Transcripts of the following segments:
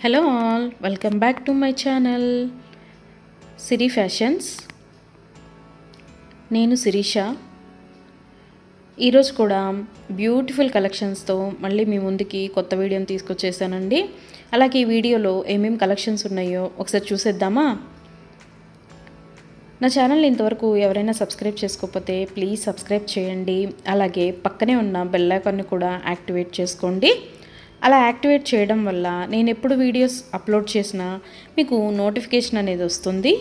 Hello all, welcome back to my channel Siri fashions. నేను శిరీష. ఈరోజు కూడా బ్యూటిఫుల్ కలెక్షన్స్తో మళ్ళీ మీ ముందుకి కొత్త వీడియోని తీసుకొచ్చేసానండి. అలాగే ఈ వీడియోలో ఏమేమి కలెక్షన్స్ ఉన్నాయో ఒకసారి చూసేద్దామా? నా ఛానల్ని ఇంతవరకు ఎవరైనా సబ్స్క్రైబ్ చేసుకోకపోతే ప్లీజ్ సబ్స్క్రైబ్ చేయండి. అలాగే పక్కనే ఉన్న బెల్ ఐకాన్ని కూడా యాక్టివేట్ చేసుకోండి. అలా యాక్టివేట్ చేయడం వల్ల నేను ఎప్పుడు వీడియోస్ అప్లోడ్ చేసినా మీకు నోటిఫికేషన్ అనేది వస్తుంది.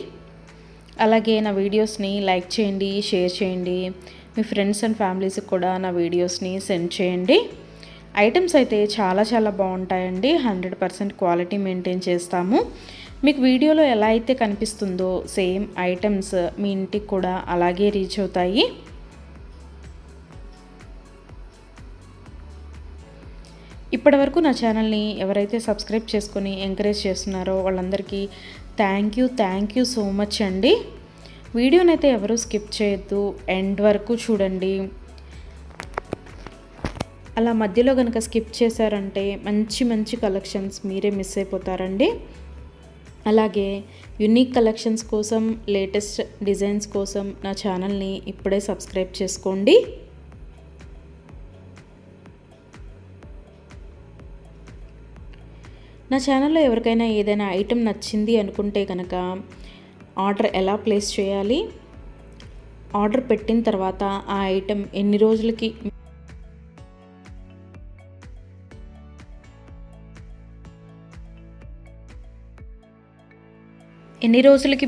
అలాగే నా వీడియోస్ని లైక్ చేయండి, షేర్ చేయండి. మీ ఫ్రెండ్స్ అండ్ ఫ్యామిలీస్కి కూడా నా వీడియోస్ని సెండ్ చేయండి. ఐటమ్స్ అయితే చాలా బాగుంటాయండి. 100% క్వాలిటీ మెయింటైన్ చేస్తాము. మీకు వీడియోలో ఎలా అయితే కనిపిస్తుందో సేమ్ ఐటమ్స్ మీ ఇంటికి కూడా అలాగే రీచ్ అవుతాయి. ఇప్పటివరకు నా ఛానల్ని ఎవరైతే సబ్స్క్రైబ్ చేసుకొని ఎంకరేజ్ చేస్తున్నారో వాళ్ళందరికీ థ్యాంక్ యూ సో మచ్ అండి. వీడియోనైతే ఎవరు స్కిప్ చేయొద్దు, ఎండ్ వరకు చూడండి. అలా మధ్యలో కనుక స్కిప్ చేశారంటే మంచి కలెక్షన్స్ మీరే మిస్ అయిపోతారండి. అలాగే యునిక్ కలెక్షన్స్ కోసం, లేటెస్ట్ డిజైన్స్ కోసం నా ఛానల్ని ఇప్పుడే సబ్స్క్రైబ్ చేసుకోండి. నా ఛానల్లో ఎవరికైనా ఏదైనా ఐటెం నచ్చింది అనుకుంటే కనుక ఆర్డర్ ఎలా ప్లేస్ చేయాలి, ఆర్డర్ పెట్టిన తర్వాత ఆ ఐటెం ఎన్ని రోజులకి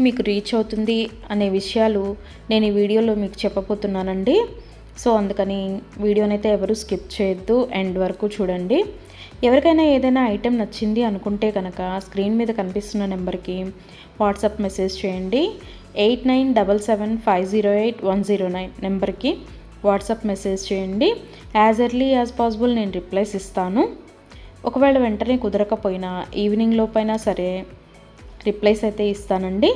మీకు రీచ్ అవుతుంది అనే విషయాలు నేను ఈ వీడియోలో మీకు చెప్పబోతున్నానండి. సో అందుకని వీడియోనైతే ఎవరు స్కిప్ చేయొద్దు, ఎండ్ వరకు చూడండి. ఎవరికైనా ఏదైనా ఐటెం నచ్చింది అనుకుంటే కనుక స్క్రీన్ మీద కనిపిస్తున్న నెంబర్కి వాట్సాప్ మెసేజ్ చేయండి. 8977508109 నెంబర్కి వాట్సాప్ మెసేజ్ చేయండి. యాజ్ ఎర్లీ యాజ్ పాసిబుల్ నేను రిప్లైస్ ఇస్తాను. ఒకవేళ వెంటనే కుదరకపోయినా ఈవినింగ్ లోపైనా సరే రిప్లైస్ అయితే ఇస్తానండి.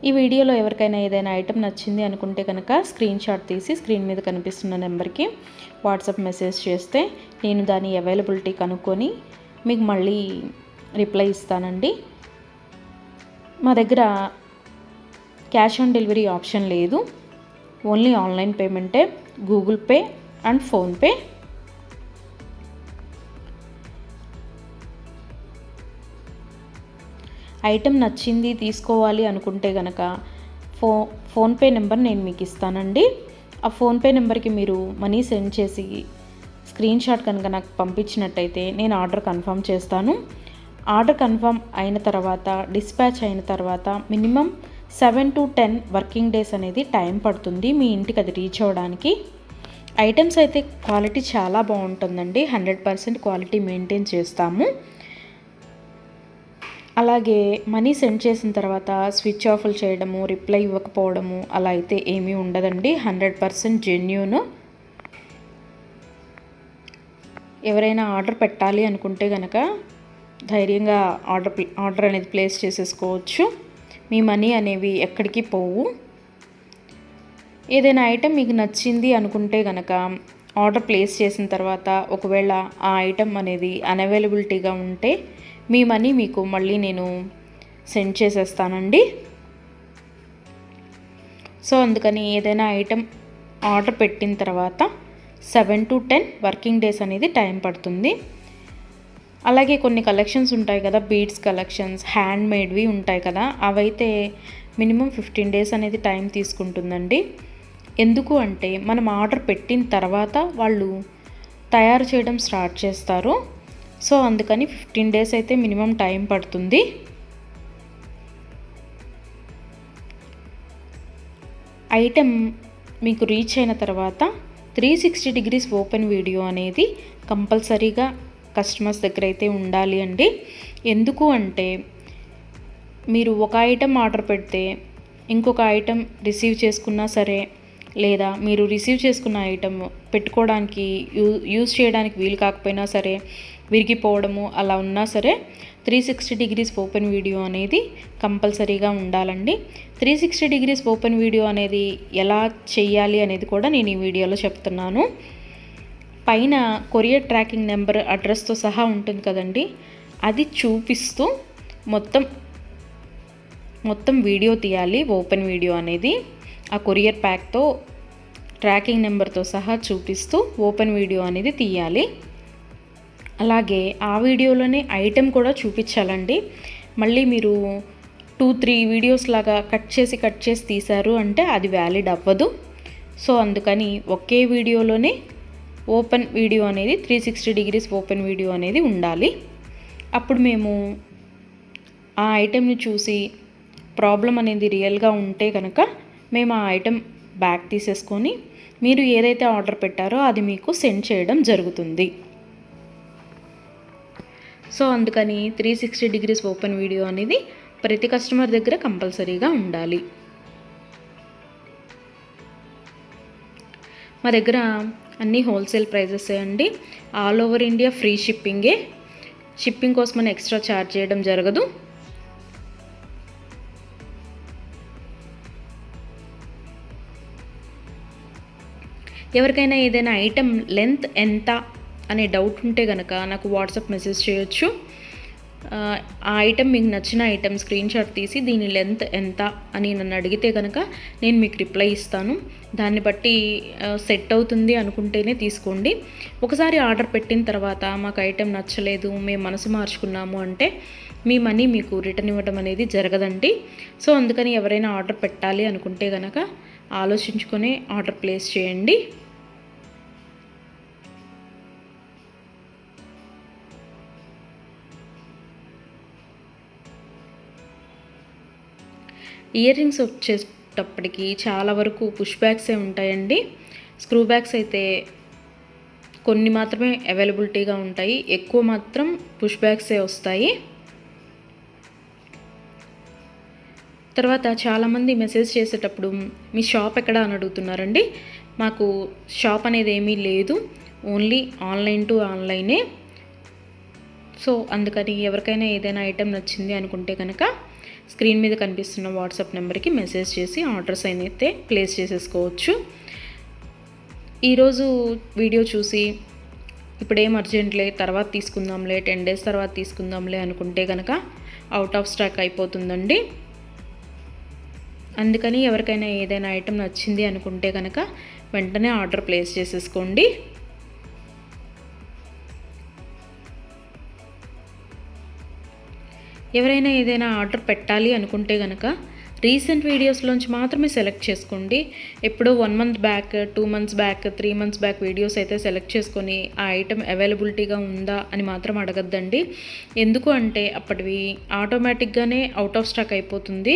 ఈ వీడియోలో ఎవరికైనా ఏదైనా ఐటెం నచ్చింది అనుకుంటే కనుక స్క్రీన్ షాట్ తీసి స్క్రీన్ మీద కనిపిస్తున్న నెంబర్కి వాట్సాప్ మెసేజ్ చేస్తే నేను దాని అవైలబిలిటీ కనుక్కొని మీకు మళ్ళీ రిప్లై ఇస్తానండి. మా దగ్గర క్యాష్ ఆన్ డెలివరీ ఆప్షన్ లేదు, ఓన్లీ ఆన్లైన్ పేమెంటే, Google Pay and PhonePe. Item నచ్చింది తీసుకోవాలి అనుకుంటే కనుక ఫోన్పే నెంబర్ నేను మీకు ఇస్తానండి. ఆ ఫోన్పే నెంబర్కి మీరు మనీ సెండ్ చేసి స్క్రీన్ షాట్ కనుక నాకు పంపించినట్టయితే నేను ఆర్డర్ కన్ఫర్మ్ చేస్తాను. ఆర్డర్ కన్ఫర్మ్ అయిన తర్వాత, డిస్పాచ్ అయిన తర్వాత మినిమం 7 to 10 వర్కింగ్ డేస్ అనేది టైం పడుతుంది మీ ఇంటికి అది రీచ్ అవ్వడానికి. ఐటమ్స్ అయితే క్వాలిటీ చాలా బాగుంటుందండి. 100% క్వాలిటీ మెయింటైన్ చేస్తాము. అలాగే మనీ సెండ్ చేసిన తర్వాత స్విచ్ ఆఫ్లు చేయడము, రిప్లై ఇవ్వకపోవడము అలా అయితే ఏమీ ఉండదండి. 100% జెన్యూన్. ఎవరైనా ఆర్డర్ పెట్టాలి అనుకుంటే కనుక ధైర్యంగా ఆర్డర్ అనేది ప్లేస్ చేసేసుకోవచ్చు. మీ మనీ అనేవి ఎక్కడికి పోవు. ఏదైనా ఐటెం మీకు నచ్చింది అనుకుంటే కనుక ఆర్డర్ ప్లేస్ చేసిన తర్వాత ఒకవేళ ఆ ఐటెం అనేది అన్అవైలబిలిటీగా ఉంటే మీ మనీ మీకు మళ్ళీ నేను సెండ్ చేసేస్తానండి. సో అందుకని ఏదైనా ఐటెం ఆర్డర్ పెట్టిన తర్వాత 7 to 10 వర్కింగ్ డేస్ అనేది టైం పడుతుంది. అలాగే కొన్ని కలెక్షన్స్ ఉంటాయి కదా, బీడ్స్ కలెక్షన్స్, హ్యాండ్ మేడ్వి ఉంటాయి కదా, అవైతే మినిమం 15 డేస్ అనేది టైం తీసుకుంటుందండి. ఎందుకు అంటే మనం ఆర్డర్ పెట్టిన తర్వాత వాళ్ళు తయారు చేయడం స్టార్ట్ చేస్తారు. సో అందుకని 15 డేస్ అయితే మినిమం టైం పడుతుంది. ఐటెం మీకు రీచ్ అయిన తర్వాత 360 degrees ఓపెన్ వీడియో అనేది కంపల్సరీగా కస్టమర్స్ దగ్గర అయితే ఉండాలి అండి. ఎందుకు అంటే మీరు ఒక ఐటెం ఆర్డర్ పెడితే ఇంకొక ఐటెం రిసీవ్ చేసుకున్నా సరే, లేదా మీరు రిసీవ్ చేసుకున్న ఐటెం పెట్టుకోవడానికి యూజ్ చేయడానికి వీలు కాకపోయినా సరే, విరిగిపోవడము అలా ఉన్నా సరే 360 డిగ్రీస్ ఓపెన్ వీడియో అనేది కంపల్సరీగా ఉండాలండి. 360 డిగ్రీస్ ఓపెన్ వీడియో అనేది ఎలా చేయాలి అనేది కూడా నేను ఈ వీడియోలో చెప్తున్నాను. పైన కొరియర్ ట్రాకింగ్ నెంబర్ అడ్రస్తో సహా ఉంటుంది కదండి, అది చూపిస్తూ మొత్తం వీడియో తీయాలి. ఓపెన్ వీడియో అనేది ఆ కొరియర్ ప్యాక్తో ట్రాకింగ్ నెంబర్తో సహా చూపిస్తూ ఓపెన్ వీడియో అనేది తీయాలి. అలాగే ఆ వీడియోలోనే ఐటెం కూడా చూపించాలండి. మళ్ళీ మీరు 2-3 వీడియోస్ లాగా కట్ చేసి తీశారు అంటే అది వ్యాలిడ్ అవ్వదు. సో అందుకని ఒకే వీడియోలోనే ఓపెన్ వీడియో అనేది 360 డిగ్రీస్ ఓపెన్ వీడియో అనేది ఉండాలి. అప్పుడు మేము ఆ ఐటెంని చూసి ప్రాబ్లం అనేది రియల్గా ఉంటే కనుక మేము ఆ ఐటెం బ్యాక్ తీసేసుకొని మీరు ఏదైతే ఆర్డర్ పెట్టారో అది మీకు సెండ్ చేయడం జరుగుతుంది. సో అందుకని 360 డిగ్రీస్ ఓపెన్ వీడియో అనేది ప్రతి కస్టమర్ దగ్గర కంపల్సరీగా ఉండాలి. మా దగ్గర అన్నీ హోల్సేల్ ప్రైజెస్ అండి. ఆల్ ఓవర్ ఇండియా ఫ్రీ షిప్పింగే. షిప్పింగ్ కోసం మనం ఎక్స్ట్రా ఛార్జ్ చేయడం జరగదు. ఎవరికైనా ఏదైనా ఐటెం లెంత్ ఎంత అనే డౌట్ ఉంటే కనుక నాకు వాట్సాప్ మెసేజ్ చేయొచ్చు. ఆ ఐటెం మీకు నచ్చిన ఐటెం స్క్రీన్ షాట్ తీసి దీని లెంత్ ఎంత అని నన్ను అడిగితే కనుక నేను మీకు రిప్లై ఇస్తాను. దాన్ని బట్టి సెట్ అవుతుంది అనుకుంటేనే తీసుకోండి. ఒకసారి ఆర్డర్ పెట్టిన తర్వాత మాకు ఐటెం నచ్చలేదు, మేము మనసు మార్చుకున్నాము అంటే మీ మనీ మీకు రిటర్న్ ఇవ్వడం అనేది జరగదండి. సో అందుకని ఎవరైనా ఆర్డర్ పెట్టాలి అనుకుంటే కనుక ఆలోచించుకొని ఆర్డర్ ప్లేస్ చేయండి. ఇయర్ రింగ్స్ వచ్చేటప్పటికి చాలా వరకు పుష్ బ్యాగ్సే ఉంటాయండి. స్క్రూ బ్యాగ్స్ అయితే కొన్ని మాత్రమే అవైలబిలిటీగా ఉంటాయి, ఎక్కువ మాత్రం పుష్ బ్యాగ్సే వస్తాయి. తర్వాత చాలామంది మెసేజ్ చేసేటప్పుడు మీ షాప్ ఎక్కడ అని అడుగుతున్నారండి. మాకు షాప్ అనేది ఏమీ లేదు, ఓన్లీ ఆన్లైన్ టు ఆన్లైనే. సో అందుకని ఎవరికైనా ఏదైనా ఐటెం నచ్చింది అనుకుంటే కనుక స్క్రీన్ మీద కనిపిస్తున్న వాట్సాప్ నెంబర్కి మెసేజ్ చేసి ఆర్డర్స్ అయితే ప్లేస్ చేసేసుకోవచ్చు. ఈరోజు వీడియో చూసి ఇప్పుడేం అర్జెంట్లే తర్వాత తీసుకుందాంలే, 10 days తర్వాత తీసుకుందాంలే అనుకుంటే కనుక అవుట్ ఆఫ్ స్టాక్ అయిపోతుందండి. అందుకని ఎవరికైనా ఏదైనా ఐటెం నచ్చింది అనుకుంటే కనుక వెంటనే ఆర్డర్ ప్లేస్ చేసేసుకోండి. ఎవరైనా ఏదైనా ఆర్డర్ పెట్టాలి అనుకుంటే కనుక రీసెంట్ వీడియోస్లోంచి మాత్రమే సెలెక్ట్ చేసుకోండి. ఎప్పుడో 1 month back, 2 months back, 3 months back videos అయితే సెలెక్ట్ చేసుకొని ఆ ఐటెం అవైలబిలిటీగా ఉందా అని మాత్రం అడగద్దండి. ఎందుకు అంటే అప్పటివి ఆటోమేటిక్గానే అవుట్ ఆఫ్ స్టాక్ అయిపోతుంది.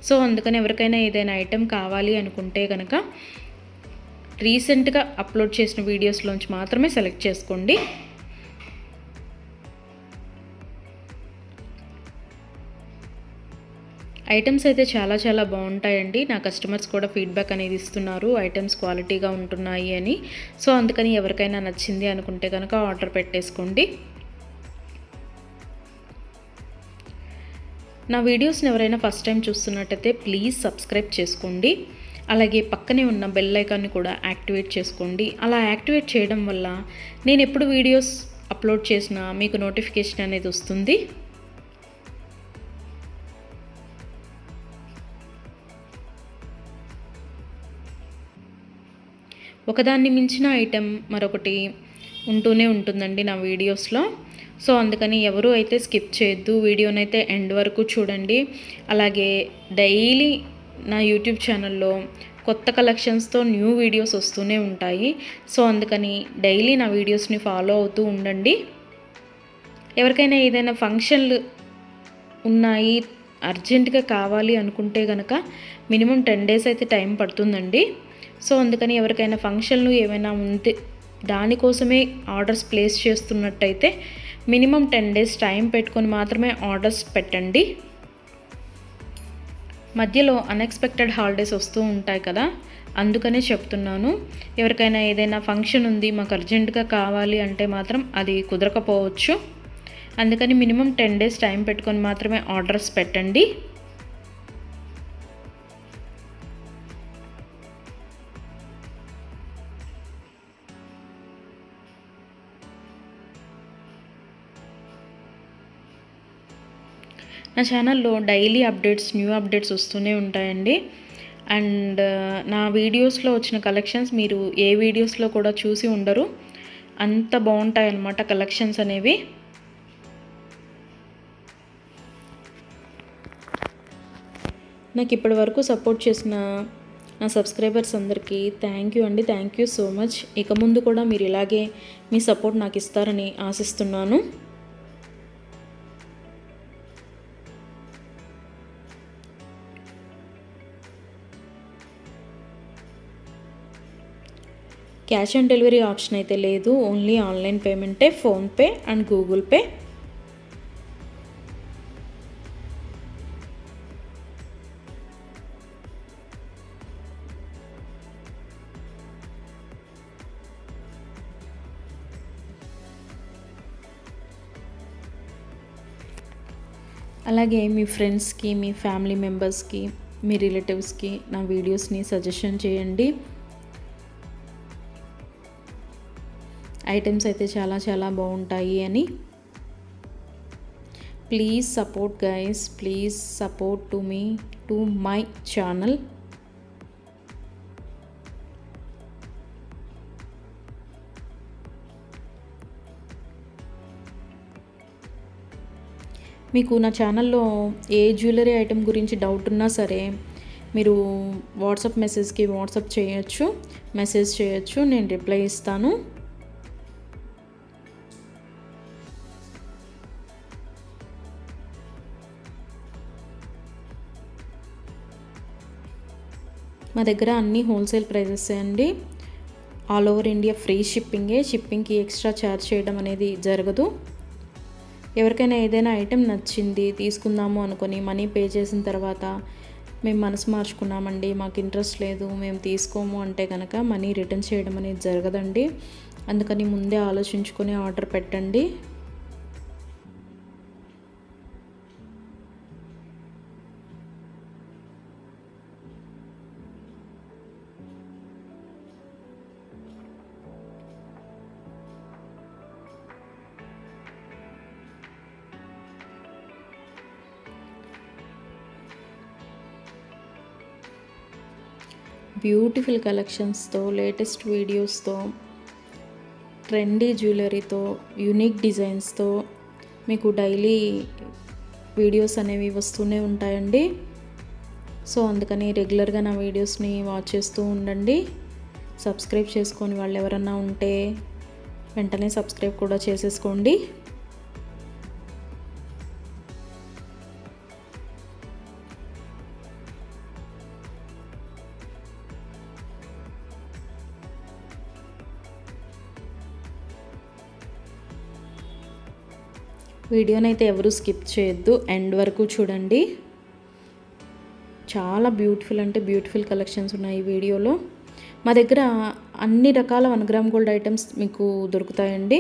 సో అందుకని ఎవరికైనా ఏదైనా ఐటెం కావాలి అనుకుంటే కనుక రీసెంట్గా అప్లోడ్ చేసిన వీడియోస్లోంచి మాత్రమే సెలెక్ట్ చేసుకోండి. ఐటమ్స్ అయితే చాలా బాగుంటాయండి. నా కస్టమర్స్ కూడా ఫీడ్బ్యాక్ అనేది ఇస్తున్నారు, ఐటమ్స్ క్వాలిటీగా ఉంటున్నాయి అని. సో అందుకని ఎవరికైనా నచ్చింది అనుకుంటే కనుక ఆర్డర్ పెట్టేసుకోండి. నా వీడియోస్ని ఎవరైనా ఫస్ట్ టైం చూస్తున్నట్టయితే ప్లీజ్ సబ్స్క్రైబ్ చేసుకోండి. అలాగే పక్కనే ఉన్న బెల్ ఐకాన్ని కూడా యాక్టివేట్ చేసుకోండి. అలా యాక్టివేట్ చేయడం వల్ల నేను ఎప్పుడు వీడియోస్ అప్లోడ్ చేసినా మీకు నోటిఫికేషన్ అనేది వస్తుంది. ఒకదాన్ని మించిన ఐటెం మరొకటి ఉంటూనే ఉంటుందండి నా వీడియోస్లో. సో అందుకని ఎవరు అయితే స్కిప్ చేయొద్దు, వీడియోనైతే ఎండ్ వరకు చూడండి. అలాగే డైలీ నా యూట్యూబ్ ఛానల్లో కొత్త కలెక్షన్స్తో న్యూ వీడియోస్ వస్తూనే ఉంటాయి. సో అందుకని డైలీ నా వీడియోస్ని ఫాలో అవుతూ ఉండండి. ఎవరికైనా ఏదైనా ఫంక్షన్లు ఉన్నాయి, అర్జెంటుగా కావాలి అనుకుంటే కనుక మినిమం 10 days అయితే టైం పడుతుందండి. సో అందుకని ఎవరికైనా ఫంక్షన్లు ఏమైనా ఉంటే దానికోసమే ఆర్డర్స్ ప్లేస్ చేస్తున్నట్టయితే మినిమం 10 days టైం పెట్టుకొని మాత్రమే ఆర్డర్స్ పెట్టండి. మధ్యలో అన్ఎక్స్పెక్టెడ్ హాలిడేస్ వస్తూ ఉంటాయి కదా, అందుకనే చెప్తున్నాను. ఎవరికైనా ఏదైనా ఫంక్షన్ ఉంది మాకు అర్జెంటుగా కావాలి అంటే మాత్రం అది కుదరకపోవచ్చు. అందుకని మినిమం 10 డేస్ టైం పెట్టుకొని మాత్రమే ఆర్డర్స్ పెట్టండి. నా ఛానల్లో డైలీ అప్డేట్స్, న్యూ అప్డేట్స్ వస్తూనే ఉంటాయండి. అండ్ నా వీడియోస్లో వచ్చిన కలెక్షన్స్ మీరు ఏ వీడియోస్లో కూడా చూసి ఉండరు, అంత బాగుంటాయి అన్నమాట కలెక్షన్స్ అనేవి. నాకు ఇప్పటి వరకు సపోర్ట్ చేసిన నా సబ్స్క్రైబర్స్ అందరికీ థ్యాంక్ యూ అండి. Thank you so much. ఇక ముందు కూడా మీరు ఇలాగే మీ సపోర్ట్ నాకు ఇస్తారని ఆశిస్తున్నాను. క్యాష్ ఆన్ డెలివరీ ఆప్షన్ అయితే లేదు, ఓన్లీ ఆన్లైన్ పేమెంటే, ఫోన్పే అండ్ గూగుల్ పే. అలాగే మీ ఫ్రెండ్స్కి, మీ ఫ్యామిలీ మెంబర్స్కి, మీ రిలేటివ్స్కి నా వీడియోస్ని సజెషన్ చేయండి. ఐటమ్స్ అయితే చాలా చాలా బాగుంటాయి అని. Please support guys, please support to me, to my channel. మీకు నా ఛానల్లో ఏ జ్యువెలరీ ఐటెం గురించి డౌట్ ఉన్నా సరే మీరు వాట్సాప్ మెసేజ్ చేయొచ్చు, నేను రిప్లై ఇస్తాను. మా దగ్గర అన్నీ హోల్సేల్ ప్రైజెస్ అండి. ఆల్ ఓవర్ ఇండియా ఫ్రీ షిప్పింగ్కి ఎక్స్ట్రా ఛార్జ్ చేయడం అనేది జరగదు. ఎవరికైనా ఏదైనా ఐటెం నచ్చింది తీసుకుందాము అనుకొని మనీ పే చేసిన తర్వాత మేము మనసు మార్చుకున్నామండి, మాకు ఇంట్రెస్ట్ లేదు, మేము తీసుకోము అంటే కనుక మనీ రిటర్న్ చేయడం అనేది జరగదండి. అందుకని ముందే ఆలోచించుకొని ఆర్డర్ పెట్టండి. బ్యూటిఫుల్ కలెక్షన్స్తో, లేటెస్ట్ వీడియోస్తో, ట్రెండీ జ్యువెలరీతో, యూనిక్ డిజైన్స్తో మీకు డైలీ వీడియోస్ అనేవి వస్తూనే ఉంటాయండి. సో అందుకని రెగ్యులర్గా నా వీడియోస్ని వాచ్ చేస్తూ ఉండండి. సబ్స్క్రైబ్ చేసుకొని వాళ్ళు ఎవరన్నా ఉంటే వెంటనే సబ్స్క్రైబ్ కూడా చేసేసుకోండి. వీడియోనైతే ఎవరు స్కిప్ చేయొద్దు, ఎండ్ వరకు చూడండి. చాలా బ్యూటిఫుల్ అంటే బ్యూటిఫుల్ కలెక్షన్స్ ఉన్నాయి ఈ వీడియోలో. మా దగ్గర అన్ని రకాల 1 గ్రామ్ గోల్డ్ ఐటమ్స్ మీకు దొరుకుతాయండి.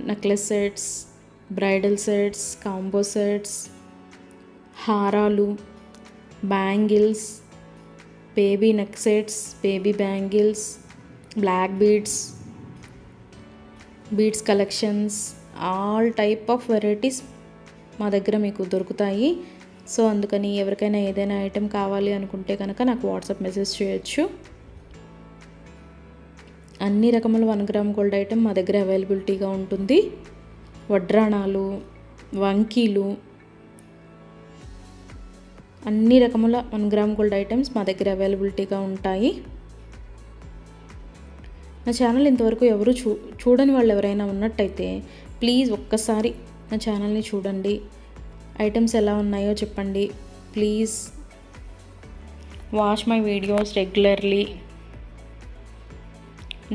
Necklace sets, bridal sets, combo sets, హారాలు, bangles, baby neck sets, baby bangles, black beads collections, all type of varieties మా దగ్గర మీకు దొరుకుతాయి. సో అందుకని ఎవరికైనా ఏదైనా ఐటెం కావాలి అనుకుంటే కనుక నాకు వాట్సాప్ మెసేజ్ చేయొచ్చు. అన్ని రకముల 1 గ్రామ్ గోల్డ్ ఐటెం మా దగ్గర అవైలబిలిటీగా ఉంటుంది. వడ్రాణాలు, వంకీలు, అన్ని రకముల 1 గ్రామ్ గోల్డ్ ఐటమ్స్ మా దగ్గర అవైలబిలిటీగా ఉంటాయి. నా ఛానల్ ఇంతవరకు ఎవరు చూడని వాళ్ళు ఎవరైనా ఉన్నట్టయితే ప్లీజ్ ఒక్కసారి నా ఛానల్ని చూడండి, ఐటమ్స్ ఎలా ఉన్నాయో చెప్పండి. Please watch my videos regularly.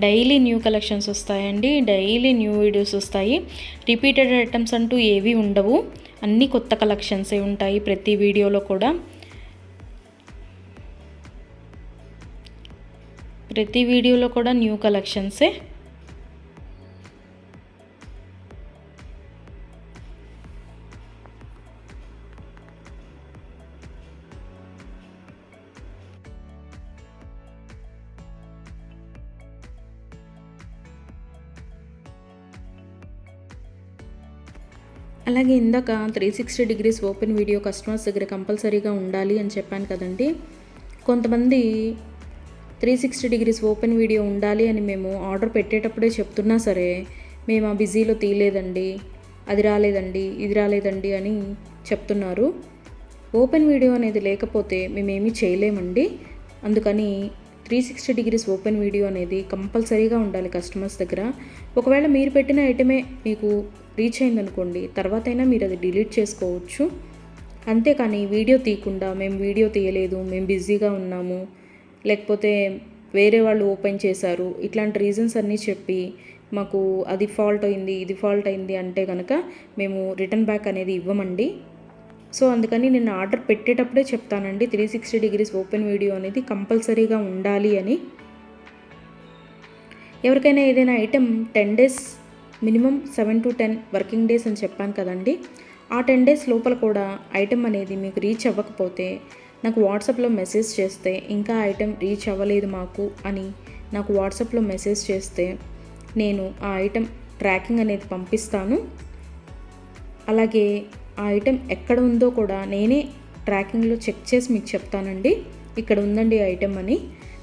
Daily new collections వస్తాయండి, డైలీ న్యూ వీడియోస్ వస్తాయి. రిపీటెడ్ ఐటమ్స్ అంటూ ఏవి ఉండవు, అన్నీ కొత్త కలెక్షన్సే ఉంటాయి ప్రతి వీడియోలో కూడా. ప్రతి వీడియోలో కూడా న్యూ కలెక్షన్సే. అలాగే ఇందాక 360 డిగ్రీస్ ఓపెన్ వీడియో కస్టమర్స్ దగ్గర కంపల్సరీగా ఉండాలి అని చెప్పాను కదండి. కొంతమంది 360 డిగ్రీస్ ఓపెన్ వీడియో ఉండాలి అని మేము ఆర్డర్ పెట్టేటప్పుడే చెప్తున్నా సరే, మేము ఆ బిజీలో తీయలేదండి, అది రాలేదండి, ఇది రాలేదండి అని చెప్తున్నారు. ఓపెన్ వీడియో అనేది లేకపోతే మేమేమీ చేయలేమండి. అందుకని 360 డిగ్రీస్ ఓపెన్ వీడియో అనేది కంపల్సరీగా ఉండాలి కస్టమర్స్ దగ్గర. ఒకవేళ మీరు పెట్టిన ఐటమే మీకు రీచ్ అయిందనుకోండి, తర్వాతైనా మీరు అది డిలీట్ చేసుకోవచ్చు. అంతేకాని వీడియో తీయకుండా మేము వీడియో తీయలేదు, మేము బిజీగా ఉన్నాము, లేకపోతే వేరే వాళ్ళు ఓపెన్ చేశారు, ఇట్లాంటి రీజన్స్ అన్నీ చెప్పి మాకు అది ఫాల్ట్ అయింది, ఇది ఫాల్ట్ అయింది అంటే కనుక మేము రిటర్న్ బ్యాక్ అనేది ఇవ్వమండి. సో అందుకని నేను ఆర్డర్ పెట్టేటప్పుడే చెప్తానండి 360 డిగ్రీస్ ఓపెన్ వీడియో అనేది కంపల్సరీగా ఉండాలి అని. ఎవరికైనా ఏదైనా item 10 days minimum 7 to 10 working days అని చెప్పాను కదండి. ఆ 10 డేస్ లోపల కూడా ఐటెం అనేది మీకు రీచ్ అవ్వకపోతే నాకు వాట్సాప్లో మెసేజ్ చేస్తే, ఇంకా ఐటెం రీచ్ అవ్వలేదు మాకు అని నాకు వాట్సాప్లో మెసేజ్ చేస్తే నేను ఆ ఐటెం ట్రాకింగ్ అనేది పంపిస్తాను. అలాగే ఆ ఐటెం ఎక్కడ ఉందో కూడా నేనే ట్రాకింగ్లో చెక్ చేసి మీకు చెప్తానండి, ఇక్కడ ఉందండి ఐటెం అని.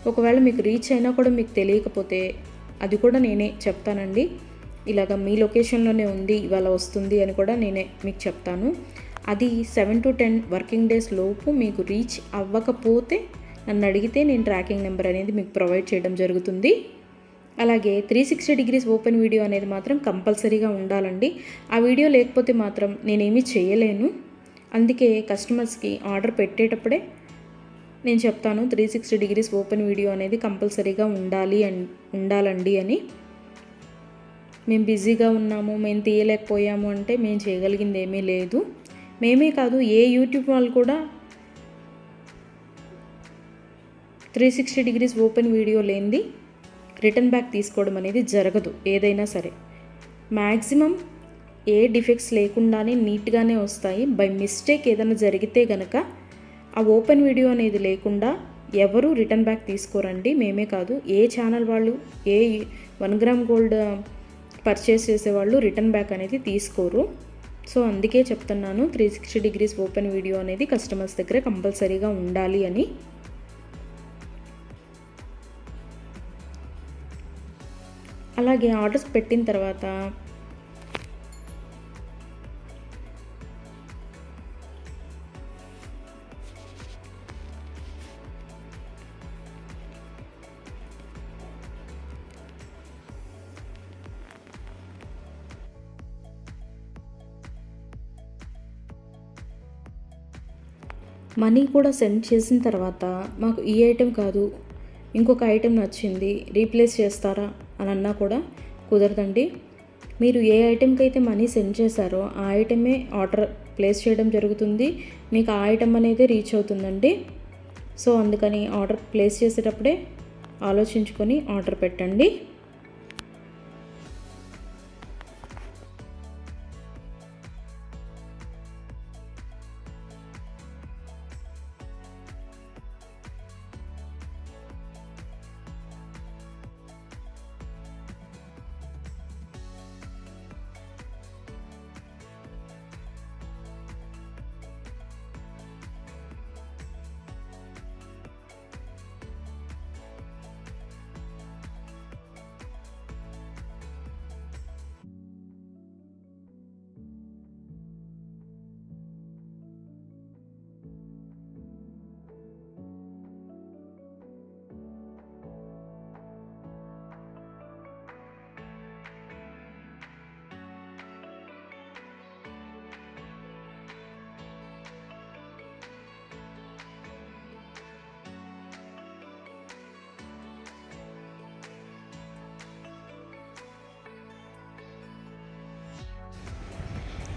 ఒకవేళ మీకు రీచ్ అయినా కూడా మీకు తెలియకపోతే అది కూడా నేనే చెప్తానండి, ఇలాగ మీ లొకేషన్లోనే ఉంది, ఇవాళ వస్తుంది అని కూడా నేనే మీకు చెప్తాను. అది 7 to 10 వర్కింగ్ డేస్ లోపు మీకు రీచ్ అవ్వకపోతే నన్ను అడిగితే నేను ట్రాకింగ్ నెంబర్ అనేది మీకు ప్రొవైడ్ చేయడం జరుగుతుంది. అలాగే 360 డిగ్రీస్ ఓపెన్ వీడియో అనేది మాత్రం కంపల్సరీగా ఉండాలండి. ఆ వీడియో లేకపోతే మాత్రం నేనేమీ చేయలేను. అందుకే కస్టమర్స్కి ఆర్డర్ పెట్టేటప్పుడే నేను చెప్తాను 360 డిగ్రీస్ ఓపెన్ వీడియో అనేది కంపల్సరీగా ఉండాలండి అని. మేము బిజీగా ఉన్నాము, మేము తీయలేకపోయాము అంటే మేము చేయగలిగింది ఏమీ లేదు. మేమే కాదు, ఏ యూట్యూబ్ వాళ్ళు కూడా 360 డిగ్రీస్ ఓపెన్ వీడియో లేనిది రిటర్న్ బ్యాక్ తీసుకోవడం అనేది జరగదు. ఏదైనా సరే మ్యాక్సిమం ఏ డిఫెక్ట్స్ లేకుండానే నీట్గానే వస్తాయి. బై మిస్టేక్ ఏదైనా జరిగితే కనుక ఆ ఓపెన్ వీడియో అనేది లేకుండా ఎవరు రిటర్న్ బ్యాక్ తీసుకోరండి. మేమే కాదు, ఏ ఛానల్ వాళ్ళు, ఏ 1 గ్రామ్ గోల్డ్ పర్చేస్ చేసేవాళ్ళు రిటర్న్ బ్యాక్ అనేది తీసుకోరు. సో అందుకే చెప్తున్నాను 360 డిగ్రీస్ ఓపెన్ వీడియో అనేది కస్టమర్స్ దగ్గర కంపల్సరీగా ఉండాలి అని. అలాగే ఆర్డర్స్ పెట్టిన తర్వాత మనీ కూడా సెండ్ చేసిన తర్వాత మాకు ఈ ఐటెం కాదు, ఇంకొక ఐటెం నచ్చింది, రీప్లేస్ చేస్తారా అని అన్నా కూడా కుదరదండి. మీరు ఏ ఐటెంకి అయితే మనీ సెండ్ చేశారో ఆ ఐటమే ఆర్డర్ ప్లేస్ చేయడం జరుగుతుంది. మీకు ఆ ఐటెం అనేది రీచ్ అవుతుందండి. సో అందుకని ఆర్డర్ ప్లేస్ చేసేటప్పుడే ఆలోచించుకొని ఆర్డర్ పెట్టండి.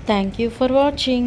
Thank you for watching.